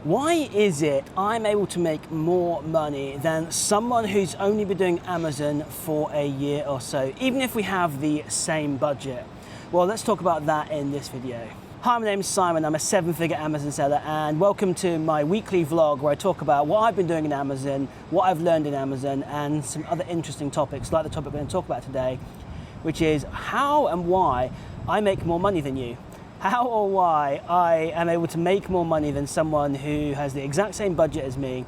Why is it I'm able to make more money than someone who's only been doing Amazon for a year or so, even if we have the same budget? Well, let's talk about that in this video. Hi, my name's Simon. I'm a 7-figure Amazon seller, and welcome to my weekly vlog where I talk about what I've been doing in Amazon, what I've learned in Amazon, and some other interesting topics like the topic we're going to talk about today, which is how and why I make more money than you. How or why I am able to make more money than someone who has the exact same budget as me,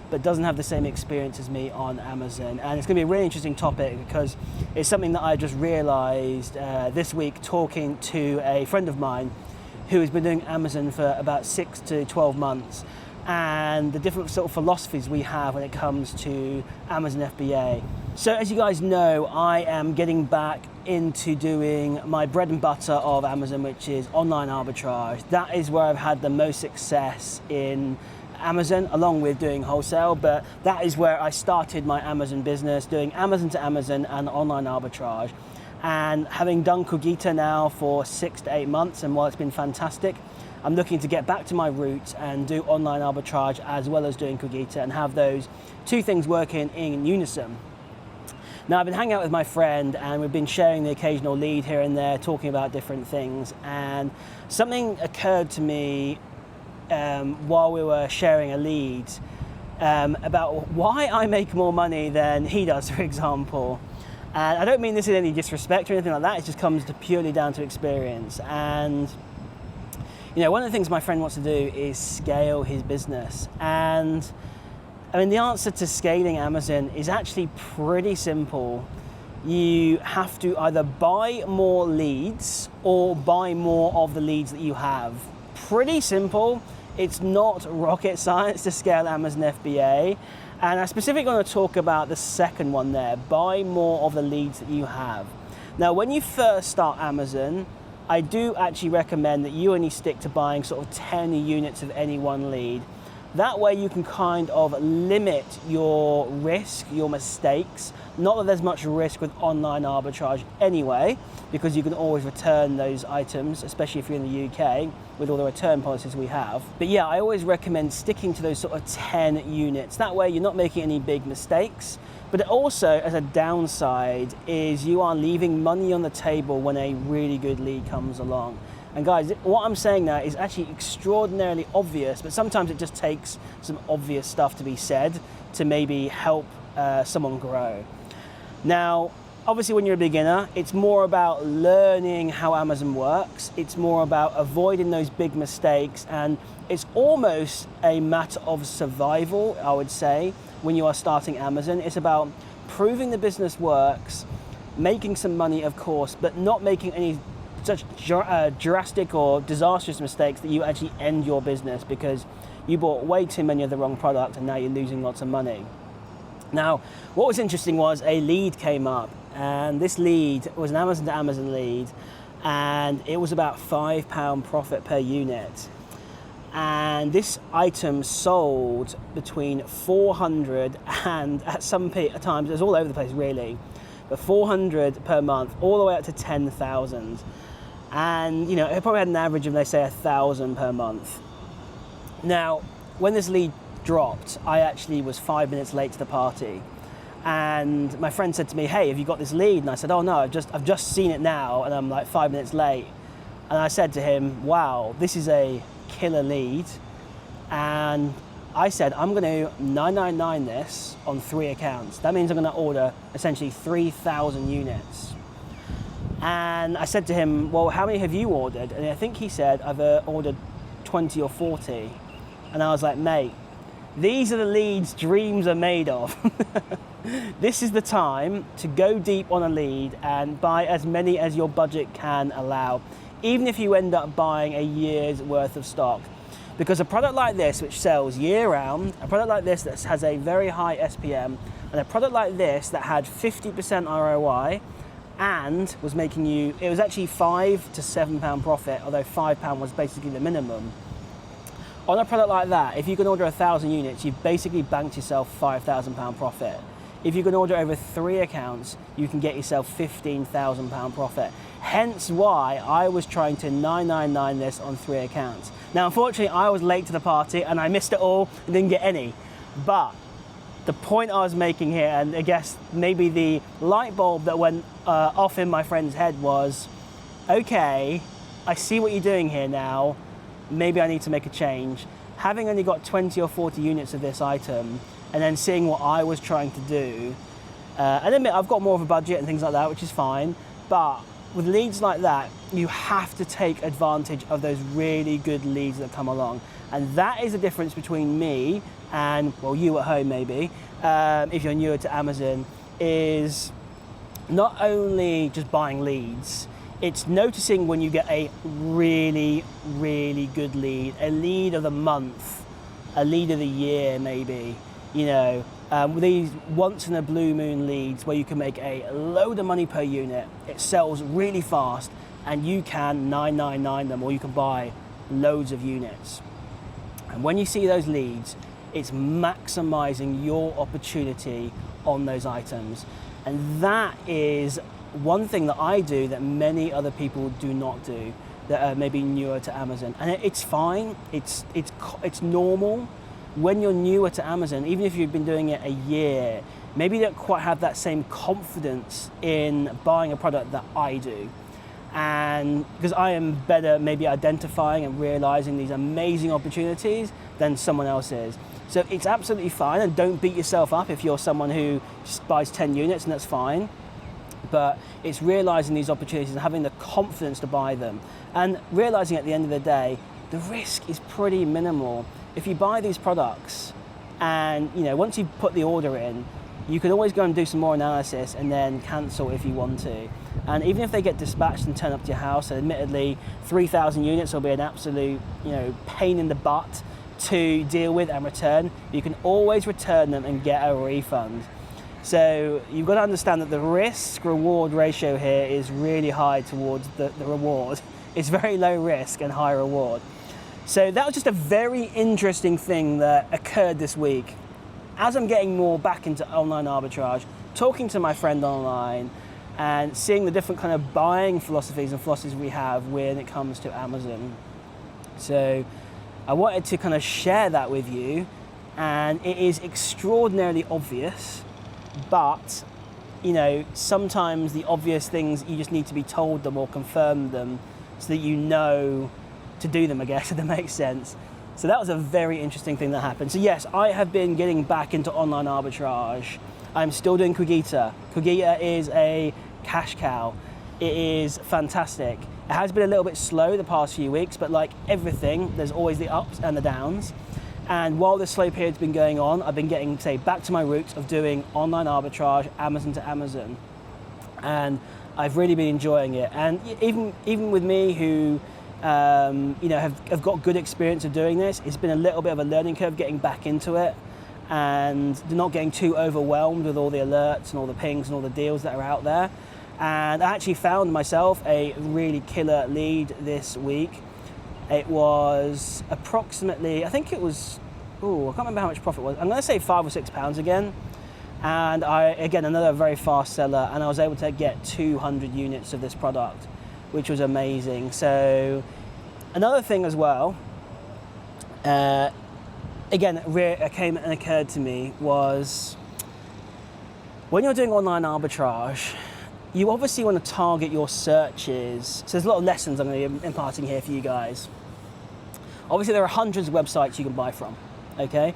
but doesn't have the same experience as me on Amazon. And it's going to be a really interesting topic because it's something that I just realized this week talking to a friend of mine who has been doing Amazon for about 6 to 12 months, and the different sort of philosophies we have when it comes to Amazon FBA. So as you guys know, I am getting back into doing my bread and butter of Amazon, which is online arbitrage. That is where I've had the most success in Amazon, along with doing wholesale, but that is where I started my Amazon business, doing Amazon to Amazon and online arbitrage. And having done Cogita now for 6 to 8 months, and while it's been fantastic, I'm looking to get back to my roots and do online arbitrage as well as doing Cogita and have those two things working in unison. Now, I've been hanging out with my friend and we've been sharing the occasional lead here and there, talking about different things, and something occurred to me while we were sharing a lead about why I make more money than he does, for example. And I don't mean this in any disrespect or anything like that, it just comes purely down to experience. And you know, one of the things my friend wants to do is scale his business. And I mean, the answer to scaling Amazon is actually pretty simple. You have to either buy more leads or buy more of the leads that you have. Pretty simple. It's not rocket science to scale Amazon FBA. And I specifically want to talk about the second one there, buy more of the leads that you have. Now, when you first start Amazon, I do actually recommend that you only stick to buying sort of 10 units of any one lead. That way you can kind of limit your risk, your mistakes. Not that there's much risk with online arbitrage anyway, because you can always return those items, especially if you're in the UK, with all the return policies we have. But yeah, I always recommend sticking to those sort of 10 units. That way you're not making any big mistakes. But also, as a downside, is you are leaving money on the table when a really good lead comes along. And guys, what I'm saying now is actually extraordinarily obvious, but sometimes it just takes some obvious stuff to be said to maybe help someone grow. Now, obviously when you're a beginner, it's more about learning how Amazon works. It's more about avoiding those big mistakes, and it's almost a matter of survival, I would say, when you are starting Amazon. It's about proving the business works, making some money, of course, but not making any such drastic or disastrous mistakes that you actually end your business because you bought way too many of the wrong product and now you're losing lots of money. Now, what was interesting was a lead came up, and this lead was an Amazon to Amazon lead, and it was about £5 profit per unit. And this item sold between 400 and at times, it was all over the place really, but 400 per month, all the way up to 10,000. And you know, it probably had an average of, they say, 1,000 per month. Now, when this lead dropped, I actually was 5 minutes late to the party. And my friend said to me, "Hey, have you got this lead?" And I said, "Oh no, I've just seen it now, and I'm like 5 minutes late." And I said to him, "Wow, this is a killer lead." And I said, "I'm going to 999 this on 3 accounts. That means I'm going to order essentially 3,000 units." And I said to him, "Well, how many have you ordered?" And I think he said, "I've ordered 20 or 40. And I was like, "Mate, these are the leads dreams are made of." This is the time to go deep on a lead and buy as many as your budget can allow, even if you end up buying a year's worth of stock. Because a product like this, which sells year round, a product like this that has a very high SPM, and a product like this that had 50% ROI and was making you, it was actually £5 to £7 profit, although £5 was basically the minimum. On a product like that, if you can order 1,000 units, you've basically banked yourself £5,000 profit. If you can order over 3 accounts, you can get yourself £15,000 profit. Hence why I was trying to 999 this on 3 accounts. Now, unfortunately, I was late to the party and I missed it all and didn't get any. But the point I was making here, and I guess maybe the light bulb that went off in my friend's head was, okay, I see what you're doing here now. Maybe I need to make a change. Having only got 20 or 40 units of this item, and then seeing what I was trying to do, and admit I've got more of a budget and things like that, which is fine, but with leads like that, you have to take advantage of those really good leads that come along. And that is the difference between me and, well, you at home maybe, if you're newer to Amazon, is not only just buying leads, it's noticing when you get a really, really good lead, a lead of the month, a lead of the year maybe, you know, these once in a blue moon leads where you can make a load of money per unit, it sells really fast, and you can 999 them, or you can buy loads of units. And when you see those leads, it's maximizing your opportunity on those items. And that is one thing that I do that many other people do not do, that are maybe newer to Amazon. And it's fine, it's normal. When you're newer to Amazon, even if you've been doing it a year, maybe you don't quite have that same confidence in buying a product that I do. And because I am better maybe identifying and realizing these amazing opportunities than someone else is. So it's absolutely fine, and don't beat yourself up if you're someone who just buys 10 units, and that's fine. But it's realizing these opportunities and having the confidence to buy them, and realizing at the end of the day, the risk is pretty minimal. If you buy these products and, you know, once you put the order in, you can always go and do some more analysis and then cancel if you want to. And even if they get dispatched and turn up to your house, and admittedly 3,000 units will be an absolute, you know, pain in the butt to deal with and return, you can always return them and get a refund. So you've got to understand that the risk-reward ratio here is really high towards the reward. It's very low risk and high reward. So that was just a very interesting thing that occurred this week. As I'm getting more back into online arbitrage, talking to my friend online, and seeing the different kind of buying philosophies and philosophies we have when it comes to Amazon. So I wanted to kind of share that with you, and it is extraordinarily obvious, but, you know, sometimes the obvious things, you just need to be told them or confirm them so that you know to do them, I guess, if that makes sense. So that was a very interesting thing that happened. So yes, I have been getting back into online arbitrage. I'm still doing Qgita. Qgita is a cash cow. It is fantastic. It has been a little bit slow the past few weeks, but like everything, there's always the ups and the downs. And while this slow period's been going on, I've been getting, say, back to my roots of doing online arbitrage, Amazon to Amazon. And I've really been enjoying it. And even with me who you know, have got good experience of doing this, it's been a little bit of a learning curve getting back into it, and not getting too overwhelmed with all the alerts and all the pings and all the deals that are out there. And I actually found myself a really killer lead this week. It was approximately, I think it was, I can't remember how much profit it was. I'm going to say £5 or £6 again. And again, another very fast seller, and I was able to get 200 units of this product, which was amazing. So another thing as well, again, came and occurred to me was, when you're doing online arbitrage, you obviously want to target your searches. So there's a lot of lessons I'm going to be imparting here for you guys. Obviously there are hundreds of websites you can buy from, okay?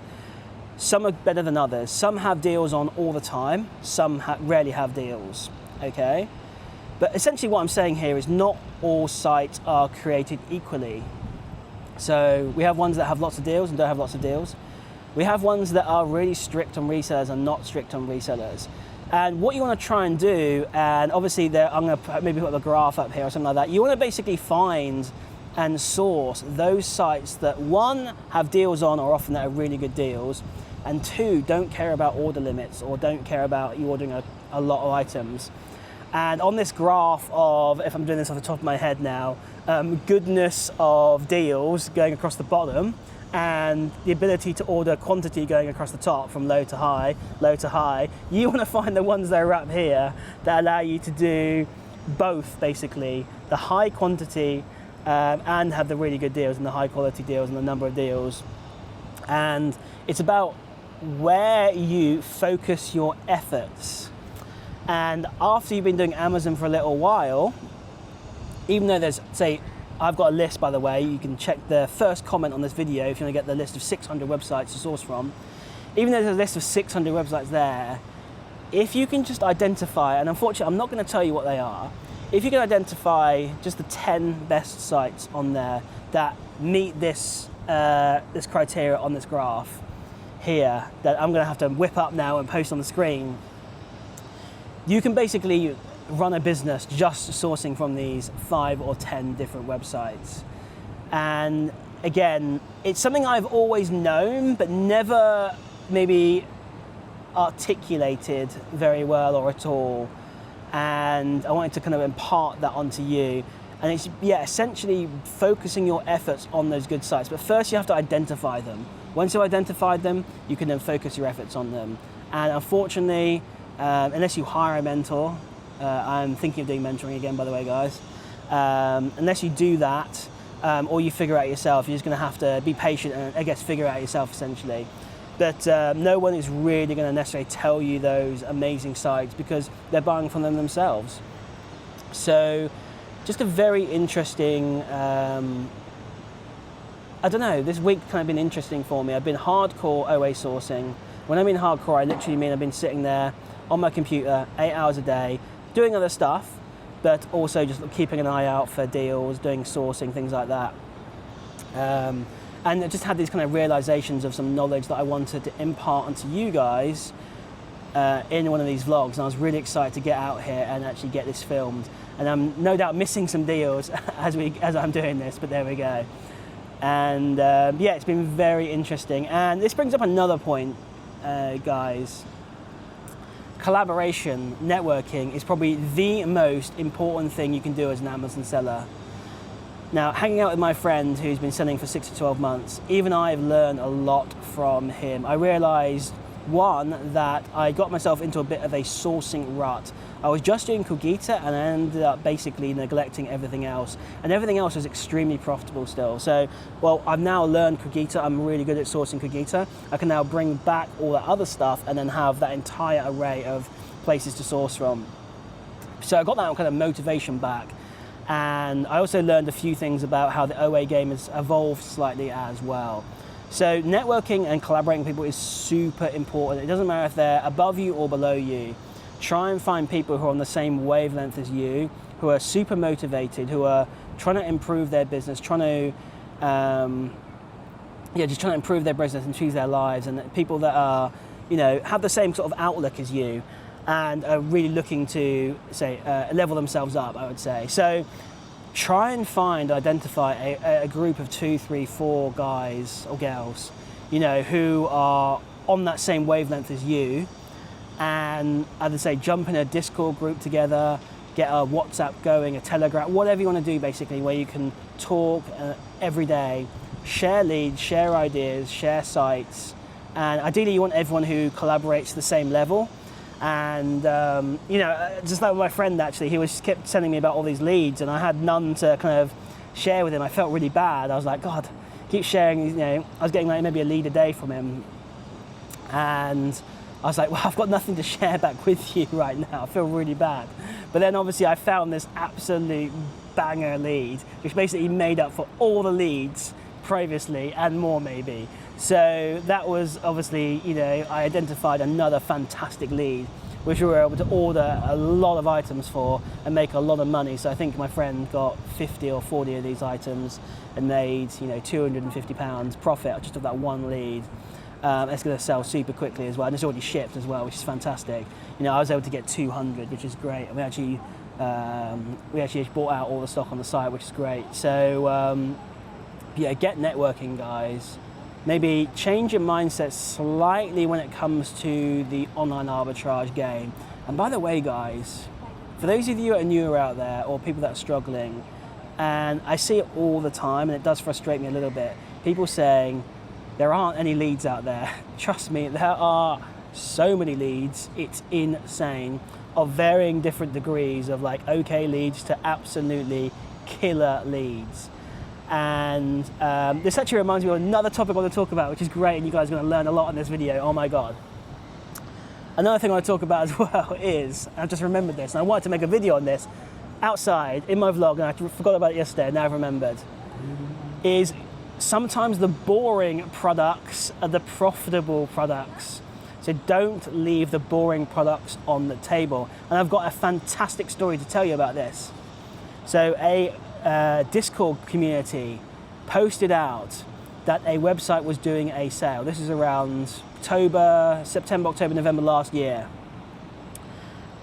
Some are better than others. Some have deals on all the time, some rarely have deals, okay? But essentially what I'm saying here is not all sites are created equally. So we have ones that have lots of deals and don't have lots of deals. We have ones that are really strict on resellers and not strict on resellers. And what you want to try and do, and obviously I'm going to maybe put the graph up here or something like that, you want to basically find and source those sites that, one, have deals on or often that are really good deals, and two, don't care about order limits or don't care about you ordering a lot of items. And on this graph of, if I'm doing this off the top of my head now, goodness of deals going across the bottom, and the ability to order quantity going across the top from low to high, you want to find the ones that are up here that allow you to do both basically, the high quantity and have the really good deals and the high quality deals and the number of deals. And it's about where you focus your efforts. And after you've been doing Amazon for a little while, even though there's, say, I've got a list, by the way, you can check the first comment on this video if you want to get the list of 600 websites to source from. Even though there's a list of 600 websites there, if you can just identify, and unfortunately I'm not going to tell you what they are, if you can identify just the 10 best sites on there that meet this criteria on this graph here, that I'm going to have to whip up now and post on the screen, you can basically run a business just sourcing from these 5 or 10 different websites. And again, it's something I've always known, but never maybe articulated very well or at all. And I wanted to kind of impart that onto you. And it's, essentially focusing your efforts on those good sites. But first you have to identify them. Once you identify them, you can then focus your efforts on them. And unfortunately, unless you hire a mentor, I'm thinking of doing mentoring again, by the way, guys. Unless you do that, or you figure out yourself, you're just going to have to be patient and, I guess, figure out yourself, essentially. But no one is really going to necessarily tell you those amazing sites because they're buying from them themselves. So, just a very interesting, I don't know, this week kind of been interesting for me. I've been hardcore OA sourcing. When I mean hardcore, I literally mean I've been sitting there on my computer 8 hours a day, doing other stuff, but also just keeping an eye out for deals, doing sourcing, things like that. And I just had these kind of realizations of some knowledge that I wanted to impart onto you guys in one of these vlogs. And I was really excited to get out here and actually get this filmed. And I'm no doubt missing some deals as I'm doing this, but there we go. And it's been very interesting. And this brings up another point, guys. Collaboration, networking is probably the most important thing you can do as an Amazon seller. Now, hanging out with my friend who's been selling for 6 to 12 months, even I've learned a lot from him. I realized, one, that I got myself into a bit of a sourcing rut. I was just doing Cogita and I ended up basically neglecting everything else. And everything else was extremely profitable still. So, well, I've now learned Cogita. I'm really good at sourcing Cogita. I can now bring back all that other stuff and then have that entire array of places to source from. So I got that kind of motivation back. And I also learned a few things about how the OA game has evolved slightly as well. So networking and collaborating with people is super important. It doesn't matter if they're above you or below you. Try and find people who are on the same wavelength as you, who are super motivated, who are trying to improve their business, trying to improve their business and choose their lives, and people that are, have the same sort of outlook as you and are really looking to, say, level themselves up, I would say. So try and identify a group of 2, 3, 4 guys or girls, who are on that same wavelength as you. And as I say, jump in a Discord group together, get a WhatsApp going, a Telegram, whatever you want to do basically, where you can talk every day, share leads, share ideas, share sites. And ideally you want everyone who collaborates the same level. And, just like my friend actually, he kept sending me about all these leads and I had none to kind of share with him. I felt really bad. I was like, God, keep sharing, I was getting like maybe a lead a day from him. And I was like, well, I've got nothing to share back with you right now. I feel really bad. But then obviously I found this absolute banger lead, which basically made up for all the leads previously and more maybe. So that was obviously, I identified another fantastic lead, which we were able to order a lot of items for and make a lot of money. So I think my friend got 50 or 40 of these items and made, £250 profit just of that one lead. It's going to sell super quickly as well, and it's already shipped as well, which is fantastic. I was able to get 200, which is great. And we actually bought out all the stock on the site, which is great. So get networking, guys. Maybe change your mindset slightly when it comes to the online arbitrage game. And by the way, guys, for those of you that are newer out there or people that are struggling, and I see it all the time, and it does frustrate me a little bit, people saying, there aren't any leads out there. Trust me, there are so many leads. It's insane. of varying different degrees of like okay leads to absolutely killer leads. And this actually reminds me of another topic I want to talk about, which is great, and you guys are going to learn a lot in this video. Oh my god. Another thing I want to talk about as well is, I just remembered this, and I wanted to make a video on this outside in my vlog, and I forgot about it yesterday, and now I've remembered, is sometimes the boring products are the profitable products. So don't leave the boring products on the table. And I've got a fantastic story to tell you about this. So a Discord community posted out that a website was doing a sale. This is around September, October, November last year.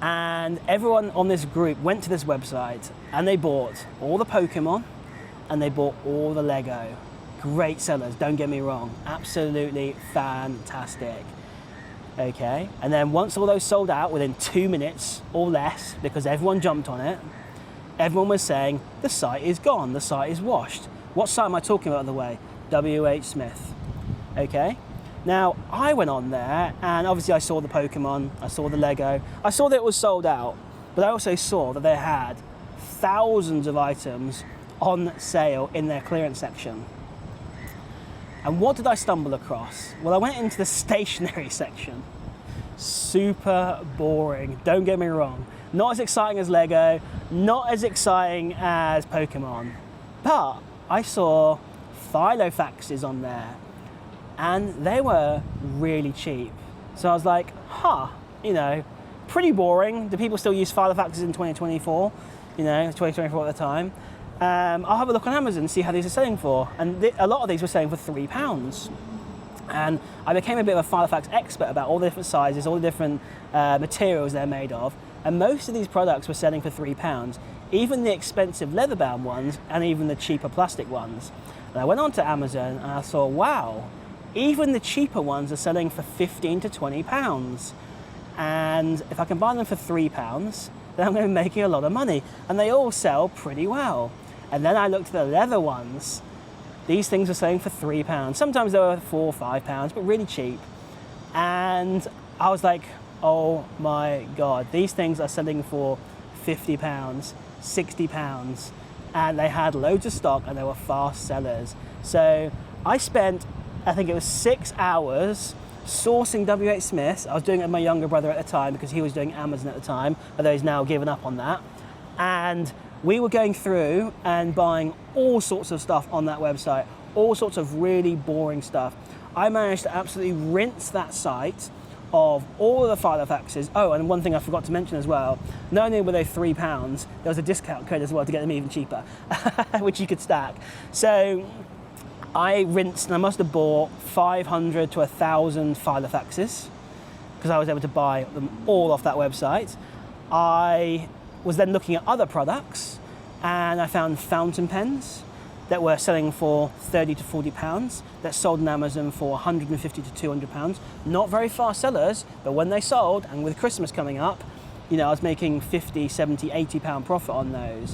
And everyone on this group went to this website and they bought all the Pokemon and they bought all the Lego. Great sellers, don't get me wrong. Absolutely fantastic. Okay, and then once all those sold out within 2 minutes or less, because everyone jumped on it, everyone was saying, the site is gone, the site is washed. What site am I talking about, by the way? WH Smith. Okay, now I went on there and obviously I saw the Pokemon, I saw the Lego, I saw that it was sold out, but I also saw that they had thousands of items on sale in their clearance section. And what did I stumble across? Well, I went into the stationery section. Super boring, don't get me wrong. Not as exciting as Lego, not as exciting as Pokemon. But I saw Filofaxes on there and they were really cheap. So I was like, pretty boring. Do people still use Filofaxes in 2024? 2024 at the time. I'll have a look on Amazon and see how these are selling for. And a lot of these were selling for £3. And I became a bit of a Filofax expert about all the different sizes, all the different materials they're made of. And most of these products were selling for £3, even the expensive leather-bound ones and even the cheaper plastic ones. And I went on to Amazon and I saw, wow, even the cheaper ones are selling for £15 to £20. And if I can buy them for £3, then I'm going to be making a lot of money. And they all sell pretty well. And then I looked at the leather ones. These things are selling for £3. Sometimes they were £4 or £5, but really cheap. And I was like, oh my God, these things are selling for £50, £60. And they had loads of stock and they were fast sellers. So I spent, I think it was 6 hours sourcing WH Smiths. I was doing it with my younger brother at the time because he was doing Amazon at the time, although he's now given up on that. And we were going through and buying all sorts of stuff on that website, all sorts of really boring stuff. I managed to absolutely rinse that site of all of the Filofaxes. Oh, and one thing I forgot to mention as well, not only were they £3, there was a discount code as well to get them even cheaper, which you could stack. So I rinsed, and I must have bought 500 to 1,000 Filofaxes because I was able to buy them all off that website. I was then looking at other products and I found fountain pens that were selling for £30 to £40 that sold on Amazon for £150 to £200. Not very fast sellers, but when they sold, and with Christmas coming up, I was making £50, £70, £80 profit on those.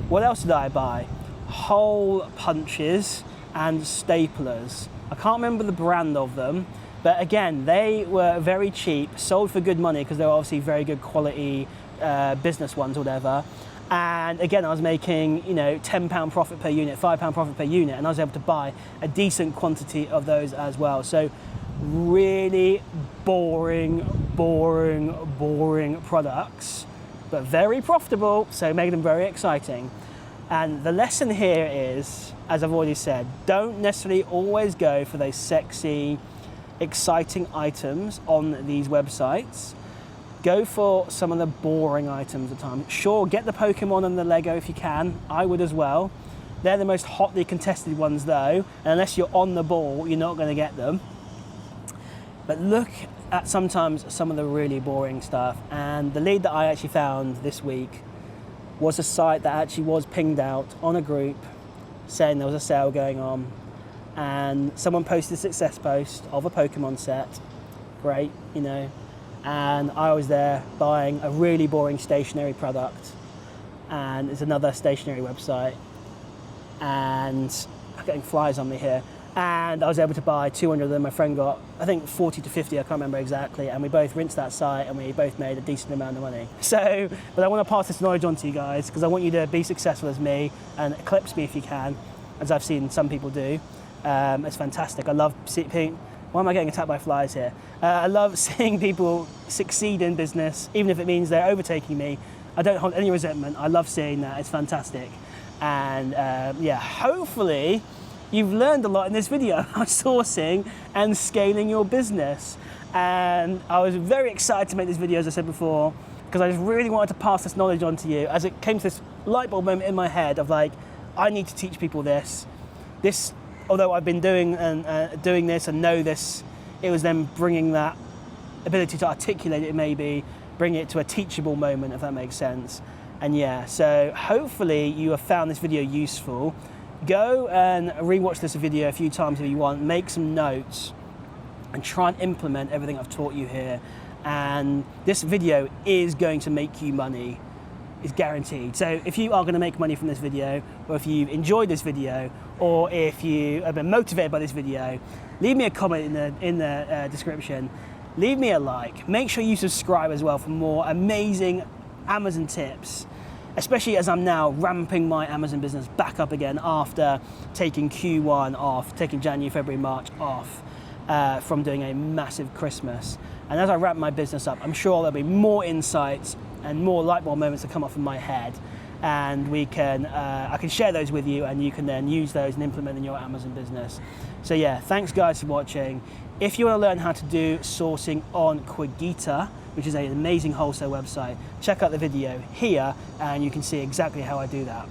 What else did I buy? Hole punches and staplers. I can't remember the brand of them, but again, they were very cheap, sold for good money because they were obviously very good quality business ones or whatever. And again, I was making, £10 profit per unit, £5 profit per unit, and I was able to buy a decent quantity of those as well. So really boring products, but very profitable, so make them very exciting. And the lesson here is, as I've already said, don't necessarily always go for those sexy, exciting items on these websites. Go for some of the boring items at times. Sure, get the Pokemon and the Lego if you can. I would as well. They're the most hotly contested ones though, and unless you're on the ball, you're not going to get them. But look at sometimes some of the really boring stuff. And the lead that I actually found this week was a site that actually was pinged out on a group saying there was a sale going on, and someone posted a success post of a Pokemon set. Great, and I was there buying a really boring stationery product, and it's another stationery website, and I'm getting flies on me here, and I was able to buy 200 of them. My friend got, I think, 40 to 50, I can't remember exactly, and we both rinsed that site and we both made a decent amount of money. So, but I want to pass this knowledge on to you guys because I want you to be successful as me and eclipse me if you can, as I've seen some people do. It's fantastic. I love seeing, why am I getting attacked by flies here? I love seeing people succeed in business, even if it means they're overtaking me. I don't hold any resentment. I love seeing that. It's fantastic. And yeah, hopefully you've learned a lot in this video about sourcing and scaling your business. And I was very excited to make this video, as I said before, because I just really wanted to pass this knowledge on to you as it came to this light bulb moment in my head of like, I need to teach people this. Although I've been doing this and know this, it was then bringing that ability to articulate it, maybe bring it to a teachable moment, if that makes sense. And yeah, so hopefully you have found this video useful. Go and rewatch this video a few times if you want, make some notes and try and implement everything I've taught you here. And this video is going to make you money, it's guaranteed. So if you are going to make money from this video, or if you've enjoyed this video, or if you have been motivated by this video, leave me a comment in the description. Leave me a like. Make sure you subscribe as well for more amazing Amazon tips, especially as I'm now ramping my Amazon business back up again after taking Q1 off, taking January, February, March off from doing a massive Christmas. And as I ramp my business up, I'm sure there'll be more insights and more light bulb moments that come up in my head, and I can share those with you, and you can then use those and implement in your Amazon business. So yeah, thanks guys for watching. If you want to learn how to do sourcing on Quigita, which is an amazing wholesale website, check out the video here and you can see exactly how I do that.